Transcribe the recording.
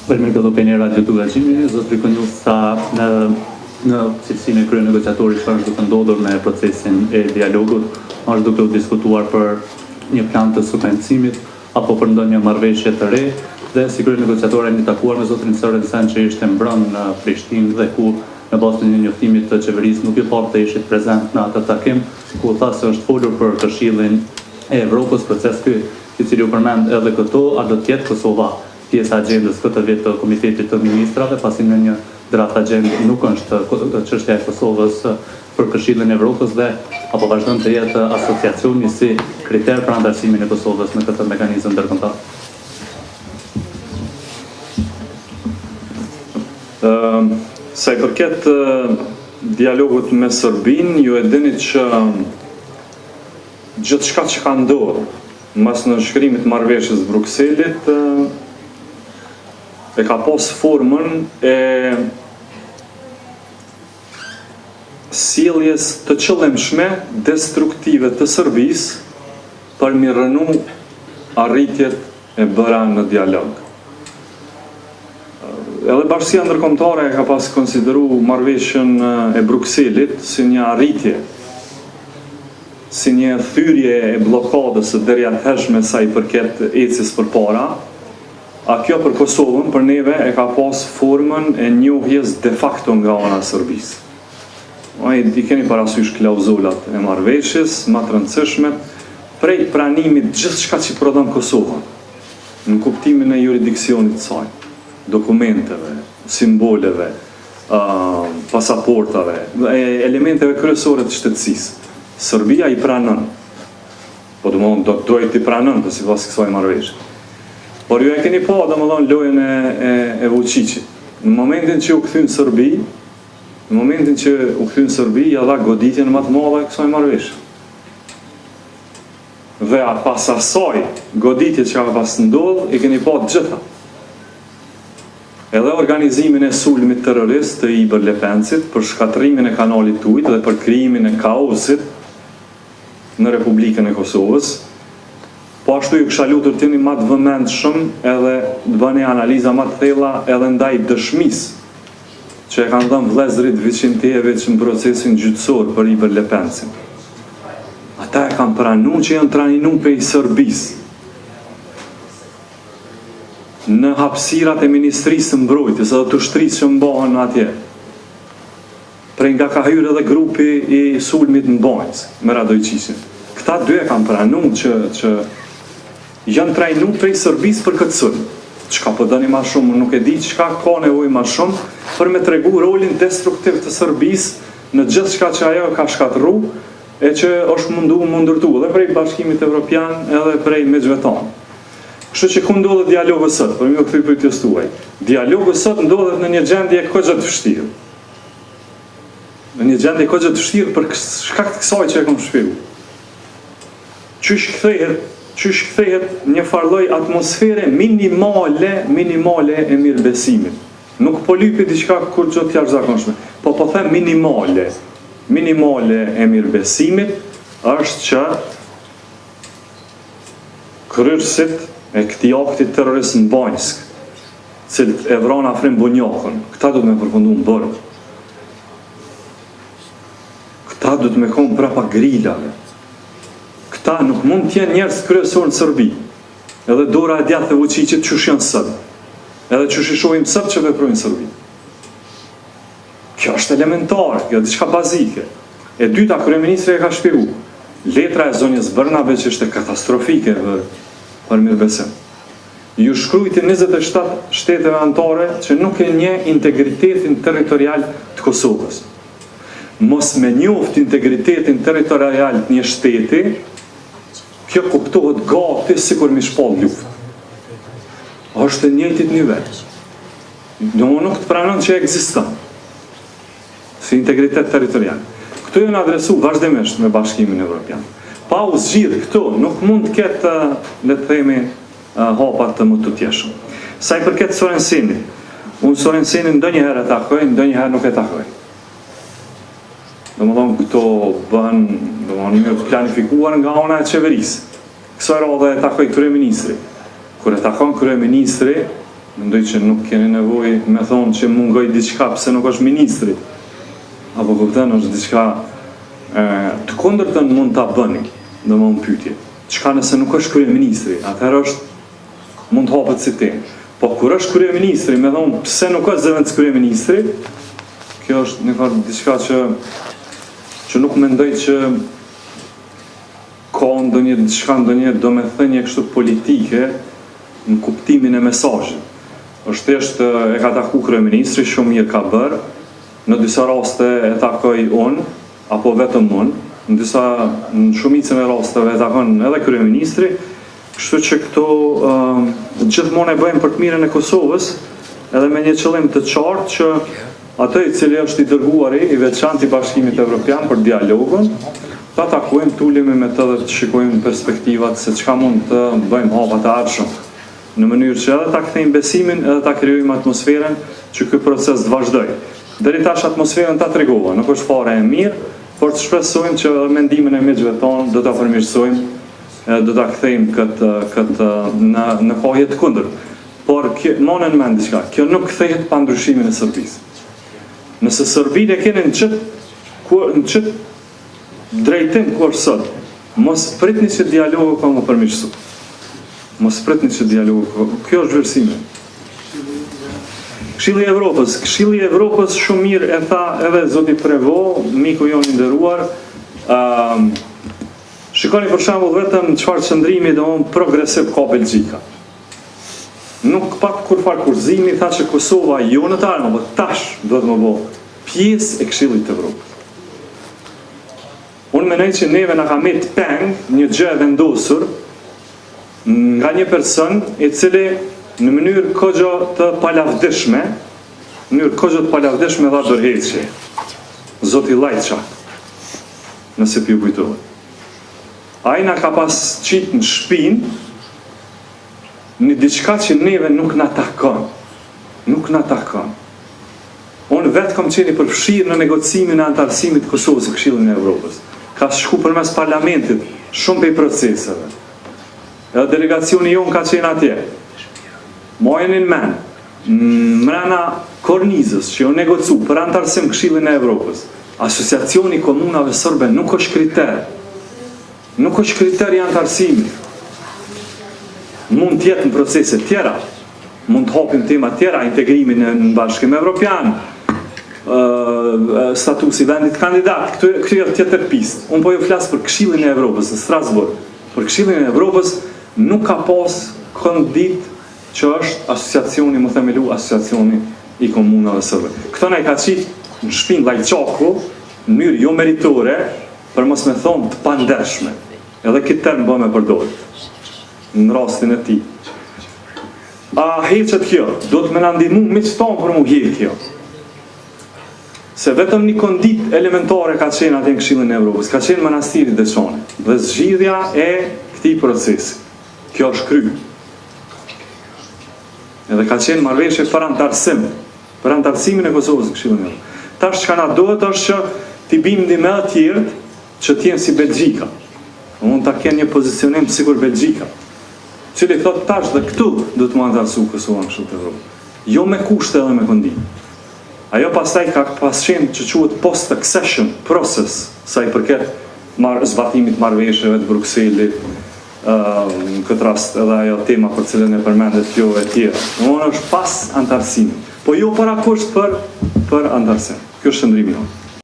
Për mirë radio duke qimi, zotri Konjus sa në cilësinë e krye negociatorit çfarë është duke ndodhur me procesin e dialogut, është duke u diskutuar për një plan të subvencimit apo për ndonjë marrëveshje të re, dhe si krye negociator e një takuar me zotrin Sorensen që ishte mbrëmë në Prishtinë dhe ku në bazë të një njoftimit të qeverisë nuk i thot të ishit prezent në atë takim, ku tha se është folur për Këshillin e Evropës, proces ky i cili u përmend edhe këtu, a do të jetë Kosova pjesa agjendës këtë vit të Komitetit të Ministrave, pasi në një draft agjendë nuk është çështja e Kosovës për Këshillin e Evropës dhe apo vazhdon të jetë asociacioni si kriter për antarësimin e Kosovës në këtë mekanizëm ndërkombëtar. Sa i përket dialogut me Serbinë, ju e dini që gjithçka që ka ndodhur mas në shkrimit marrëveshjes Brukselit e ka pas formën e sjelljes të qëllimshme destruktive të Serbisë për mi rënu arritjet e bëra në dialog. Edhe Bashkia Ndërkombëtare ka pas konsideru marrëveshjen e Brukselit si një arritje, si një thyrje e blokadës së deri atëhershme sa i përket ecjes përpara. A kjo për Kosovën, për neve, e ka pas formën e njohjes de facto nga ana e Serbisë. I keni parasysh klauzulat e marrëveshjes, më të rëndësishme, prej pranimit gjithçka që prodhon Kosova, në kuptimin e jurisdiksionit të saj, dokumenteve, simboleve, pasaportave, elementeve kryesore të shtetësisë. Serbia i pranon, po do të pranon për sipas kësaj marrëveshje. Por ju e keni pa, domethënë, lojën e Vučićit. Në momentin që u kthyn Serbi, ja dha goditjen më të madhe kësaj marrëveshje. Dhe pas asaj goditje që ka pas ndodhur, i keni pa të gjitha. Edhe organizimin e sulmit terrorist të Iber Lepencit për shkatrimin e kanalit të ujit dhe për krijimin e kaosit në Republikën e Kosovës. Po ashtu ju kisha lutur t'jeni më të vëmendshëm edhe të bëni analiza më të thella edhe ndaj dëshmisë që e kanë dhënë vëllezërit Viçintiević në procesin gjyqësor për Iber Lepencin. Ata e kanë pranuar që janë trajnuar prej Serbisë në hapësirat e Ministrisë së Mbrojtjes edhe të ushtrisë që mbahen atje. Prej nga ka hyrë edhe grupi i sulmit në Banjës me Radojčićin. Këta dy e kanë pranuar që janë trajnuar prej Serbisë për këtë sulm. Çka po dëni më shumë, nuk e di çka ka nevojë më shumë për me tregu rolin destruktiv të Serbisë në gjithçka që ajo ka shkatërruar e që është mundurtu edhe prej Bashkimit Evropian edhe prej Mexvetan. Kështu që ku ndodhet dialogu sot, për më kthy pyetjes tuaj. Dialogu sot ndodhet në një gjendje kogja të vështirë. Në një gjendje kogja të vështirë për shkak të kësaj që e kam shpjeguar. Qysh kthehet një farlloj atmosfere minimale e mirëbesimit. Nuk po lypi diçka kur çdo të jashtëzakonshme, po them minimale e mirëbesimit është që kryerësit e këtij akti terrorist në Banjsk, cilët e vranë afrim bunjakun, këta do të me përfundu në bërë. Këta do të me konë prapa grilave. Këta nuk mund t'jenë njerëz kryesor në Serbi. Edhe dora e djathtë e Vučićit çush janë sot. Edhe çush i shohim sot që veprojnë në Serbi. Kjo është elementare, kjo është diçka bazike. E dyta, kryeministri e ka shpjeguar. Letra e zonjës Brnabe që është katastrofike për mirëbesim. Ju shkrujti 27 shteteve anëtare që nuk e njeh integritetin territorial të Kosovës. Mos me njoft integritetin territorial të një shteti, kjo kuptohet gati sikur mi shpall luftë. Është në njëjtit nivel. Nuk të pranon që ekziston si integritet territorial. Këto janë adresu vazhdimisht me Bashkimin Evropian. Pa u zgjidh këto, nuk mund të ketë, le të themi, hapat të më të tjeshëm. Sa i përket Sorensenit, unë Sorensenin ndonjëherë e takoj, ndonjëherë nuk e takoj. Domethënë këto bëhen një të planifikuar nga ana e qeverisë. Kësaj radhe e takoj kryeministri. Kur e takon kryeministri, Mendoj që nuk keni nevojë me thonë që mungoj diçka pse nuk është ministri. Apo kupton, është diçka të kundërtën mund ta bëni, domthonë pyetje. Çka nëse nuk është kryeministri, atëherë është mund të hapet si temë. Po kur është kryeministri, me thonë pse nuk është zëvendës kryeministri, kjo është një farë diçka që nuk mendoj që ka ndonjë domethënie kështu politike në kuptimin e mesazhit. Është thjesht e ka taku kryeministri, shumë mirë ka bërë, në disa raste e takoj unë, apo vetëm unë, në shumicën e rasteve e takon edhe kryeministri, kështu që këto gjithmonë e bëjmë për të mirën e Kosovës, edhe me një qëllim të qartë që atë i cili është i dërguari i veçantë i Bashkimit Evropian për dialogun, ta takojmë, tulemi me të dhe të shikojmë perspektivat se çka mund të bëjmë hapa të ardhshëm, në mënyrë që edhe ta kthejmë besimin, edhe ta krijojmë atmosferën që ky proces të vazhdojë. Deri tash atmosferën ta tregova, nuk është fare e mirë, por të shpresojmë që mendimin e miqve tonë do ta përmirësojmë, do ta kthejmë këtë në kohë të kundërt. Por monë në mend diçka, kjo nuk kthehet pa ndryshimin e Serbisë. Nëse Serbinë e keni në çet drejtim kur sot, mos pritni që dialogu ka më përmirësu. Mos pritni që dialogu, kjo është vlerësimi. Këshilli i Evropës shumë mirë e tha edhe zoti Prevo, miku jonë i nderuar. Shikoni për shembull vetëm çfarë çndrimi domon progresiv ka Belgjika. Nuk pak kurfar kurzimi tha që Kosova jo në të ardhmen, por tash do të më bëjë pjesë e Këshillit të Evropës. Unë mendoj që neve na ka met peng një gjë e vendosur nga një person i cili në mënyrë kogjo të palavdishme dha dorëheqje. Zoti Lajça, nëse ju kujtohet. Ai na ka pas qitë në shpinë në diçka që neve nuk na takon. Unë vetë kam qenë i përfshirë në negocimin e antarësimit të Kosovës në Këshillin e Evropës. Ka shku përmes parlamentit shumë prej proceseve. Edhe delegacioni jonë ka qenë atje. Mojën në men, mrena kornizës që jo negocu për antarësim Këshillin e Evropës, Asociacioni Komunave Sërbe nuk është kriter. Nuk është kriter i antarësimit. Mund tjetë në procese tjera, mund të hapim tema tjera, integrimin në Bashkim Evropian, statusi vendit kandidat, këtë janë tjetër pistë. Unë po ju flasë për Këshillin e Evropës në Strasbourg. Për Këshillin e Evropës nuk ka pas këndit që është asociacioni, më themelu, asociacioni i komunave sërbe. Këto na i ka qitë në shpinë Lajçaku, në mënyrë jo meritore, për mos me thonë të pandershme. Edhe këtë term bëme përdojë, në rastin e ti. Heqet kjo, do të me nëndihmu me që tonë për mu heqet kjo. Se vetëm një kondit elementare ka qenë atë në Këshillin e Evropës, ka qenë manastiri Deçani, dhe zgjidhja e këtij procesi. Kjo është kry. Edhe ka qenë marrëveshje për antarësimin e Kosovës në Këshillin e Evropës. Tash çka na duhet është që t'i bimni me të tjerët që t'jenë si Belgjika. Mund ta kenë një pozicionim sikur Belgjika, cili thot tash dhe këtu do të më antarësu Kosova në Këshillin e Evropës. Jo me kushte edhe me kondim. Ajo pastaj ka pasqen që quhet post-accession process, sa i përket zbatimit marrëveshjeve të Brukselit, në këtë rast edhe ajo tema për cilën e përmendet kjo e tjera. Domthonë është pas antarësimit, po jo para kusht për antarësim. Kjo është qëndrimi jonë.